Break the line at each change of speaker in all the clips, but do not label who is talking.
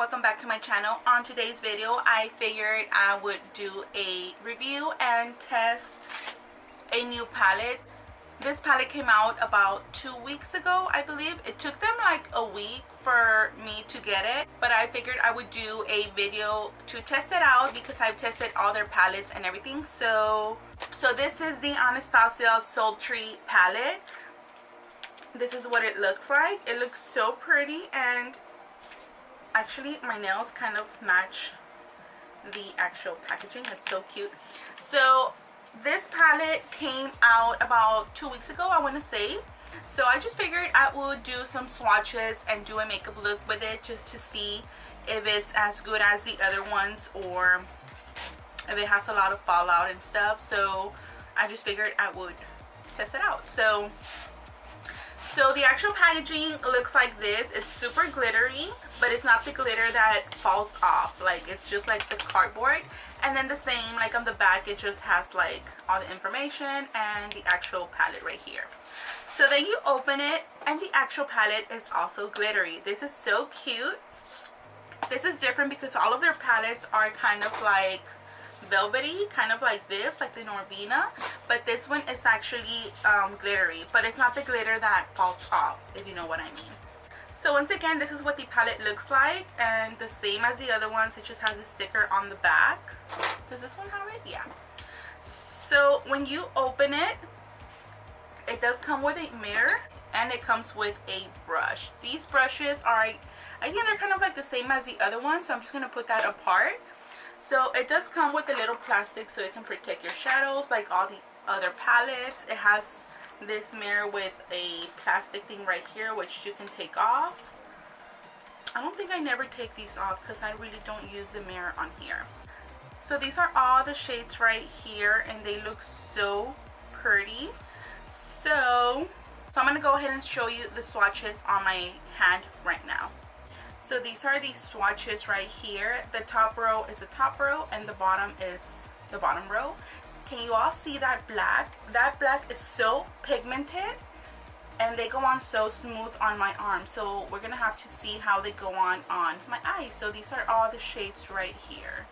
welcome back to my channel. On today's video I figured I would do a review and test a new palette. This palette came out about 2 weeks ago, I believe. It took them like a week for me to get it, but I figured I would do a video to test it out because I've tested all their palettes and everything. So this is the Anastasia Sultry palette. This is what it looks like. It looks so pretty, and actually my nails kind of match the actual packaging. It's so cute. So this palette came out about 2 weeks ago, I want to say. So I just figured I would do some swatches and do a makeup look with it just to see if it's as good as the other ones or if it has a lot of fallout and stuff. So I just figured I would test it out. So the actual packaging looks like this. It's super glittery, but it's not the glitter that falls off. Like, it's just like the cardboard. And then the same, like on the back, it just has like all the information and the actual palette right here. So then you open it and the actual palette is also glittery. This is so cute. This is different because all of their palettes are kind of like velvety, kind of like this, like the Norvina, but this one is actually glittery, but it's not the glitter that falls off, if you know what I mean. So once again, this is what the palette looks like, and the same as the other ones, it just has a sticker on the back. Does this one have it? Yeah. So when you open it, it does come with a mirror and it comes with a brush. These brushes are, I think they're kind of like the same as the other ones, so I'm just going to put that apart. So it does come with a little plastic so it can protect your shadows like all the other palettes. It has this mirror with a plastic thing right here which you can take off. I don't think I never take these off because I really don't use the mirror on here. So these are all the shades right here and they look so pretty. So I'm going to go ahead and show you the swatches on my hand right now. So these are the swatches right here. The top row is the top row and the bottom is the bottom row. Can you all see that black? That black is so pigmented and they go on so smooth on my arm. So we're gonna have to see how they go on my eyes. So these are all the shades right here.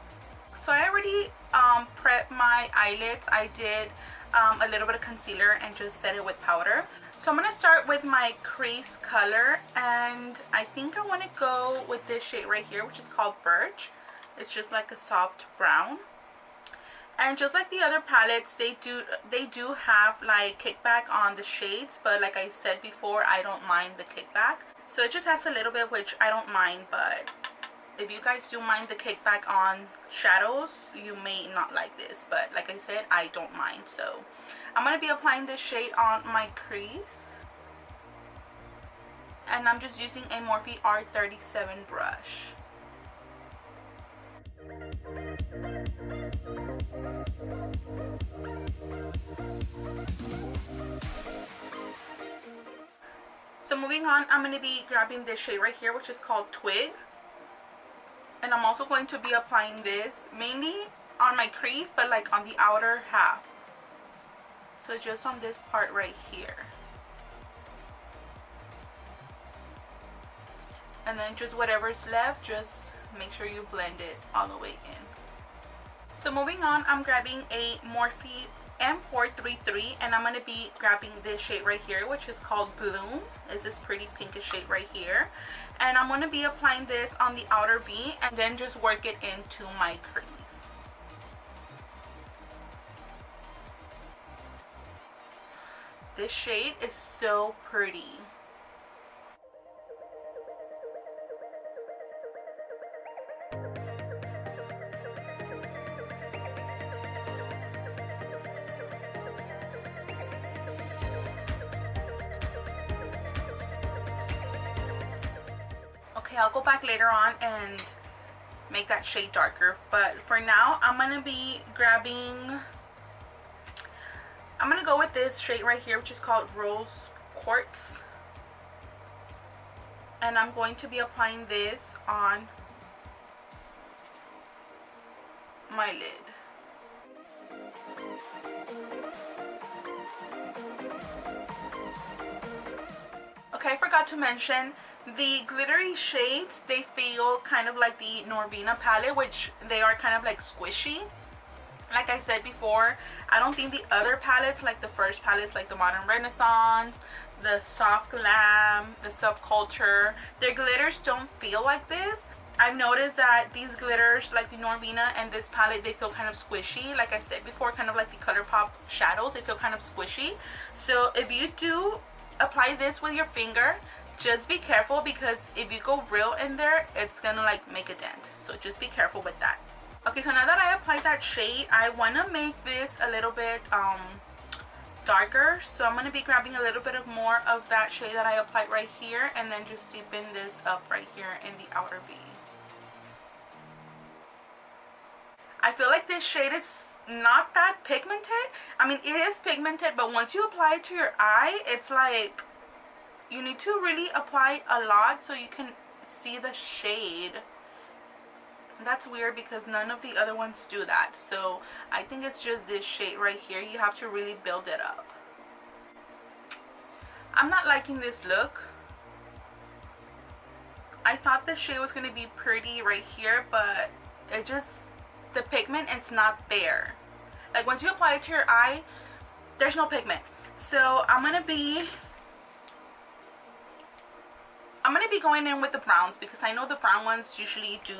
So I already prepped my eyelids. I did a little bit of concealer and just set it with powder. So I'm going to start with my crease color, and I think I want to go with this shade right here, which is called Birch. It's just like a soft brown. And just like the other palettes, they do have like kickback on the shades, but like I said before, I don't mind the kickback. So it just has a little bit, which I don't mind, but if you guys do mind the kickback on shadows, you may not like this, but like I said, I don't mind. So I'm going to be applying this shade on my crease, and I'm just using a Morphe R37 brush. So moving on, I'm going to be grabbing this shade right here, which is called Twig. And I'm also going to be applying this mainly on my crease, but like on the outer half. So just on this part right here. And then just whatever's left, just make sure you blend it all the way in. So moving on, I'm grabbing a Morphe M433, and I'm going to be grabbing this shade right here, which is called Bloom. It's this pretty pinkish shade right here. And I'm going to be applying this on the outer V and then just work it into my crease. This shade is so pretty. Okay, I'll go back later on and make that shade darker, but for now I'm going to be grabbing, I'm going to go with this shade right here, which is called Rose Quartz, and I'm going to be applying this on my lid. Okay, I forgot to mention The glittery shades, they feel kind of like the Norvina palette, which they are kind of like squishy. Like I said before, I don't think the other palettes, like the first palettes, like the Modern Renaissance, the Soft Glam, the Subculture, their glitters don't feel like this. I've noticed that these glitters, like the Norvina and this palette, they feel kind of squishy. Like I said before, kind of like the ColourPop shadows, they feel kind of squishy. So if you do apply this with your finger, just be careful, because if you go real in there, it's gonna like make a dent. So just be careful with that. Okay, so now that I applied that shade, I want to make this a little bit darker. So I'm going to be grabbing a little bit of more of that shade that I applied right here, and then just deepen this up right here in the outer V. I feel like this shade is not that pigmented. I mean, it is pigmented, but once you apply it to your eye, it's like you need to really apply a lot so you can see the shade. That's weird because none of the other ones do that. So I think it's just this shade right here. You have to really build it up. I'm not liking this look. I thought the shade was going to be pretty right here, but it just, the pigment, it's not there. Like once you apply it to your eye, there's no pigment. So I'm going to be going in with the browns, because I know the brown ones usually do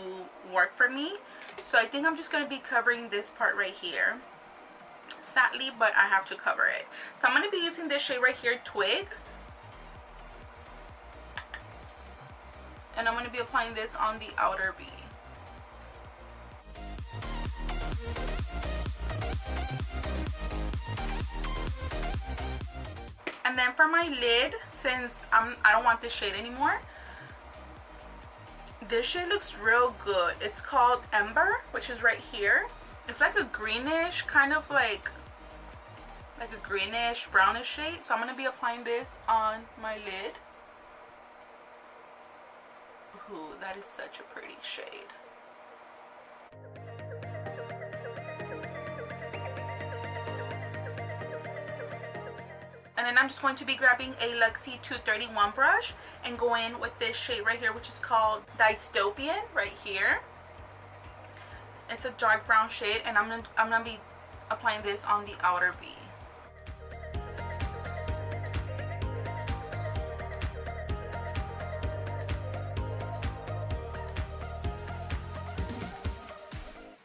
work for me. So I think I'm just going to be covering this part right here. Sadly, but I have to cover it. So I'm going to be using this shade right here, Twig. And I'm going to be applying this on the outer V. And then for my lid, since I don't want this shade anymore, this shade looks real good. It's called Ember, which is right here. It's like a greenish, kind of like a greenish brownish shade. So I'm going to be applying this on my lid. Ooh, that is such a pretty shade. And then I'm just going to be grabbing a Luxie 231 brush and go in with this shade right here, which is called Dystopian, right here. It's a dark brown shade, and I'm gonna be applying this on the outer V.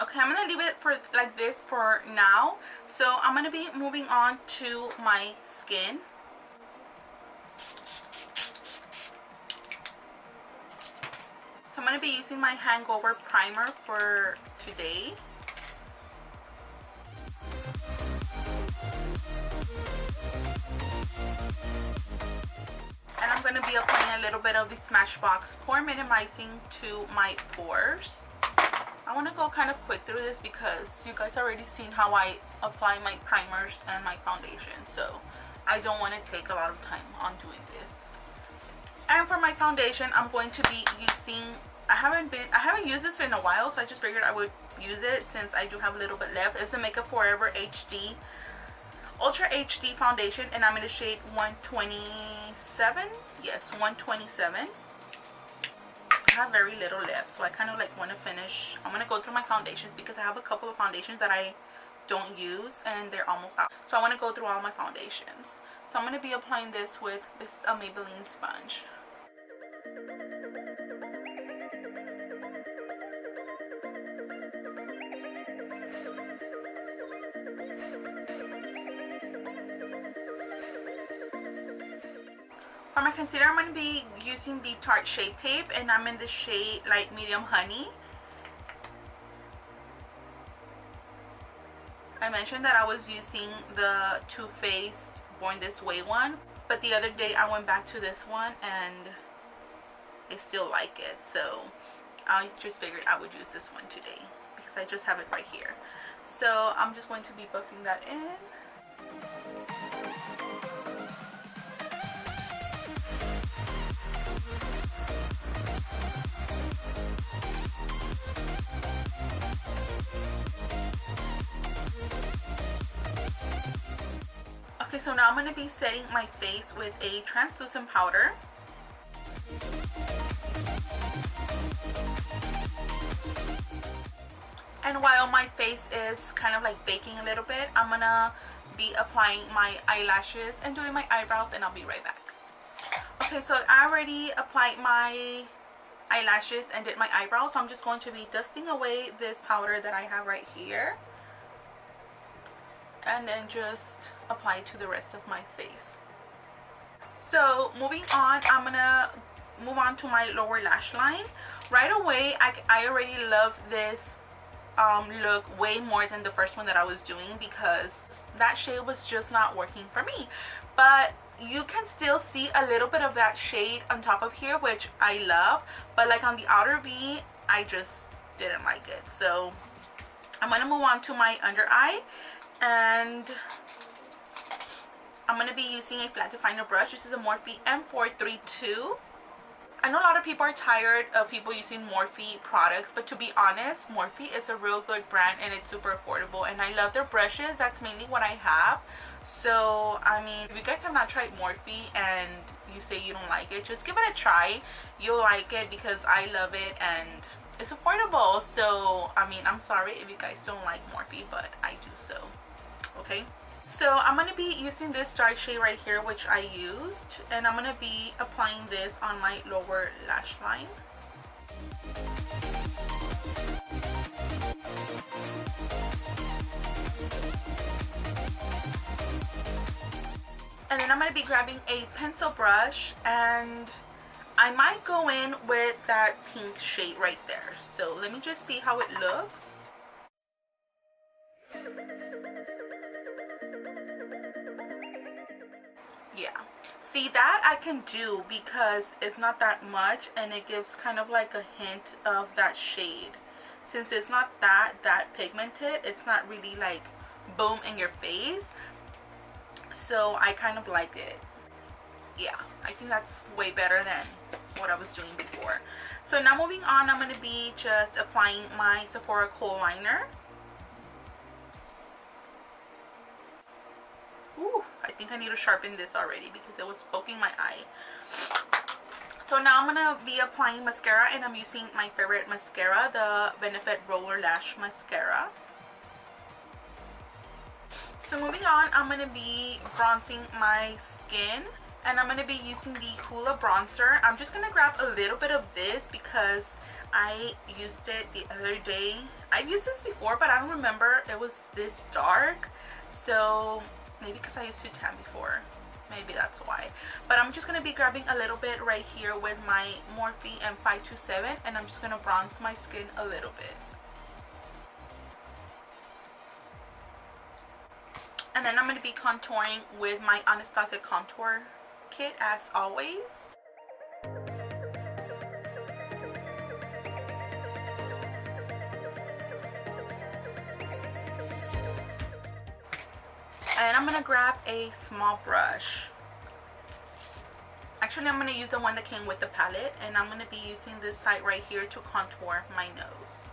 Okay, I'm gonna leave it for like this for now. So I'm gonna be moving on to my skin. So I'm gonna be using my Hangover primer for today. And I'm gonna be applying a little bit of the Smashbox Pore Minimizing to my pores. I want to go kind of quick through this because you guys already seen how I apply my primers and my foundation, so I don't want to take a lot of time on doing this. And for my foundation, I'm going to be using, I haven't used this in a while, so I just figured I would use it since I do have a little bit left. It's a Makeup Forever HD Ultra HD foundation, and I'm in the shade 127. Yes, 127. I have very little left, so I kind of like want to finish. I'm going to go through my foundations because I have a couple of foundations that I don't use and they're almost out. So I want to go through all my foundations. So I'm going to be applying this with this Maybelline sponge. For my concealer, I'm going to be using the Tarte Shape Tape, and I'm in the shade Light Medium Honey. I mentioned that I was using the Too Faced Born This Way one, but the other day I went back to this one and I still like it, so I just figured I would use this one today because I just have it right here. So I'm just going to be buffing that in. Okay, so now I'm going to be setting my face with a translucent powder. And while my face is kind of like baking a little bit, I'm gonna be applying my eyelashes and doing my eyebrows, and I'll be right back. Okay, so I already applied my eyelashes and did my eyebrows, so I'm just going to be dusting away this powder that I have right here, and then just apply it to the rest of my face. So moving on, I'm gonna move on to my lower lash line. Right away, I already love this look way more than the first one that I was doing, because that shade was just not working for me. But you can still see a little bit of that shade on top of here, which I love, but like on the outer V, I just didn't like it. So I'm gonna move on to my under eye, and I'm gonna be using a flat definer brush. This is a Morphe M432. I know a lot of people are tired of people using Morphe products, but to be honest, Morphe is a real good brand and it's super affordable, and I love their brushes. That's mainly what I have. So I mean, if you guys have not tried Morphe and you say you don't like it, just give it a try. You'll like it because I love it and it's affordable. So I mean, I'm sorry if you guys don't like Morphe, but I do. So okay, so I'm going to be using this dark shade right here, which I used, and I'm going to be applying this on my lower lash line. And then I'm going to be grabbing a pencil brush, and I might go in with that pink shade right there. So let me just see how it looks. Yeah, see, that I can do because it's not that much and it gives kind of like a hint of that shade. Since it's not that pigmented, it's not really like boom in your face, so I kind of like it. Yeah, I think that's way better than what I was doing before. So now moving on, I'm going to be just applying my Sephora Kohl liner. Ooh, I think I need to sharpen this already because it was poking my eye. So now I'm going to be applying mascara, and I'm using my favorite mascara, the Benefit Roller Lash Mascara. So moving on, I'm going to be bronzing my skin, and I'm going to be using the Hoola bronzer. I'm just going to grab a little bit of this because I used it the other day. I've used this before, but I don't remember it was this dark. So maybe because I used to tan before, maybe that's why. But I'm just going to be grabbing a little bit right here with my Morphe M527, and I'm just going to bronze my skin a little bit. And then I'm going to be contouring with my Anastasia contour kit as always. And I'm going to grab a small brush. Actually, I'm going to use the one that came with the palette, and I'm going to be using this side right here to contour my nose.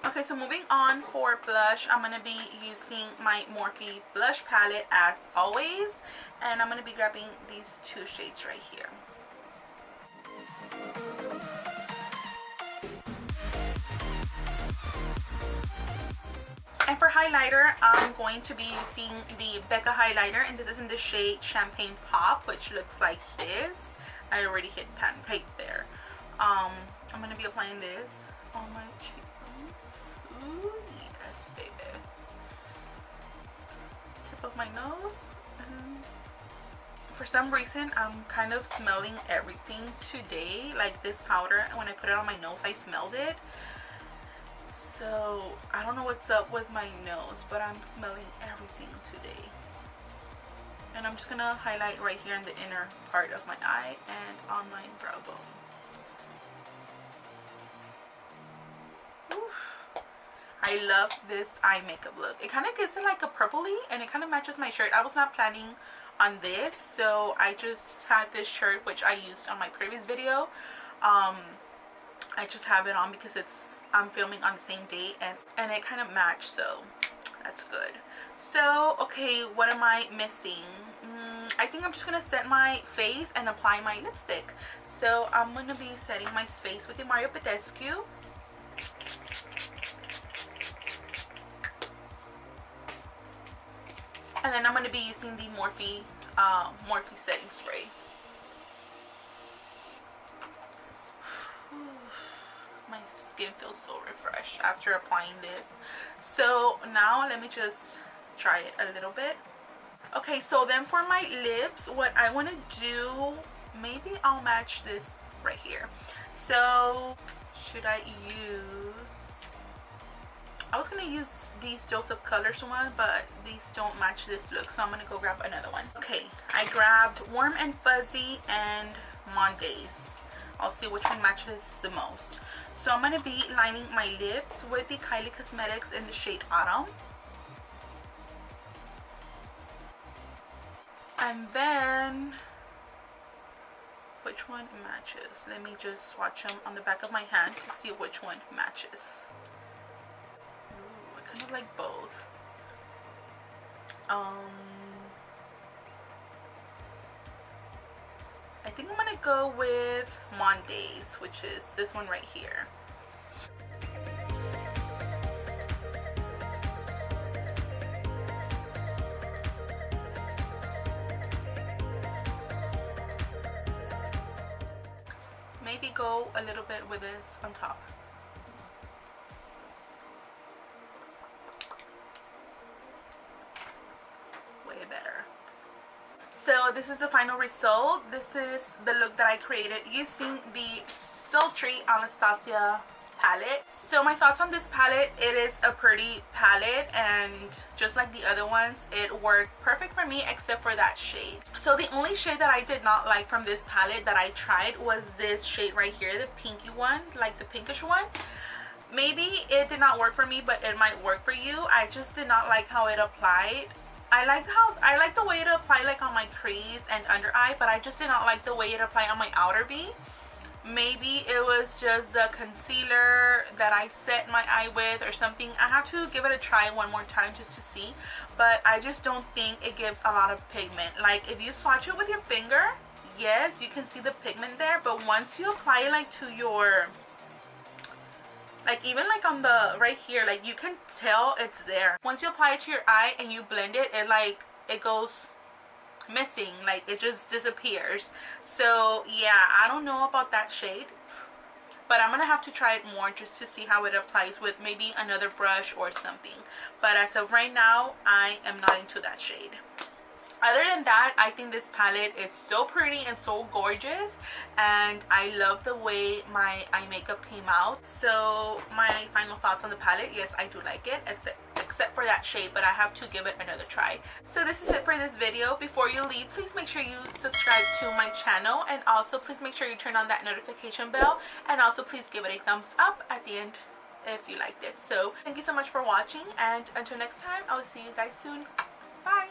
Okay, so moving on for blush, I'm going to be using my Morphe blush palette as always, and I'm going to be grabbing these two shades right here. And for highlighter, I'm going to be using the Becca highlighter, and this is in the shade Champagne Pop, which looks like this. I already hit pan right there. I'm going to be applying this on my cheekbones. Ooh, yes, baby. Tip of my nose. And for some reason, I'm kind of smelling everything today. Like this powder, when I put it on my nose, I smelled it. So I don't know what's up with my nose, but I'm smelling everything today. And I'm just gonna highlight right here in the inner part of my eye and on my brow bone. Oof. I love this eye makeup look. It kind of gives it like a purpley, and it kind of matches my shirt. I was not planning on this, so I just had this shirt, which I used on my previous video. I just have it on because I'm filming on the same date, and it kind of matched, so That's good. So, okay, what am I missing? I think I'm just going to set my face and apply my lipstick. So, I'm going to be setting my face with the Mario Badescu. And then I'm going to be using the Morphe setting spray. My skin feels so refreshed after applying this. So now let me just try it a little bit. Okay, so then for my lips, what I want to do, maybe I'll match this right here. So should I use, I was gonna use these Joseph Colors one, but these don't match this look, so I'm gonna go grab another one. Okay, I grabbed Warm and Fuzzy and Mondays. I'll see which one matches the most. So I'm going to be lining my lips with the Kylie Cosmetics in the shade Autumn. And then, which one matches? Let me just swatch them on the back of my hand to see which one matches. Ooh, I kind of like both. I think I'm gonna go with Mondays, which is this one right here. Maybe go a little bit with this on top. Way better. So this is the final result. This is the look that I created using the Sultry Anastasia palette. So my thoughts on this palette, it is a pretty palette, and just like the other ones, it worked perfect for me except for that shade. So the only shade that I did not like from this palette that I tried was this shade right here, the pinky one, like the pinkish one. Maybe it did not work for me, but it might work for you. I just did not like how it applied. I like the way it applied like on my crease and under eye, but I just did not like the way it applied on my outer V. Maybe it was just the concealer that I set my eye with or something. I have to give it a try one more time just to see, but I just don't think it gives a lot of pigment. Like if you swatch it with your finger, yes, you can see the pigment there, but once you apply it like to your, like even like on the right here, like you can tell it's there. Once you apply it to your eye and you blend it, it goes missing, like it just disappears. So yeah, I don't know about that shade, but I'm gonna have to try it more just to see how it applies with maybe another brush or something. But as of right now, I am not into that shade. Other than that, I think this palette is so pretty and so gorgeous, and I love the way my eye makeup came out. So my final thoughts on the palette, yes, I do like it, except for that shade, but I have to give it another try. So this is it for this video. Before you leave, please make sure you subscribe to my channel, and also please make sure you turn on that notification bell, and also please give it a thumbs up at the end if you liked it. So thank you so much for watching, and until next time, I will see you guys soon. Bye.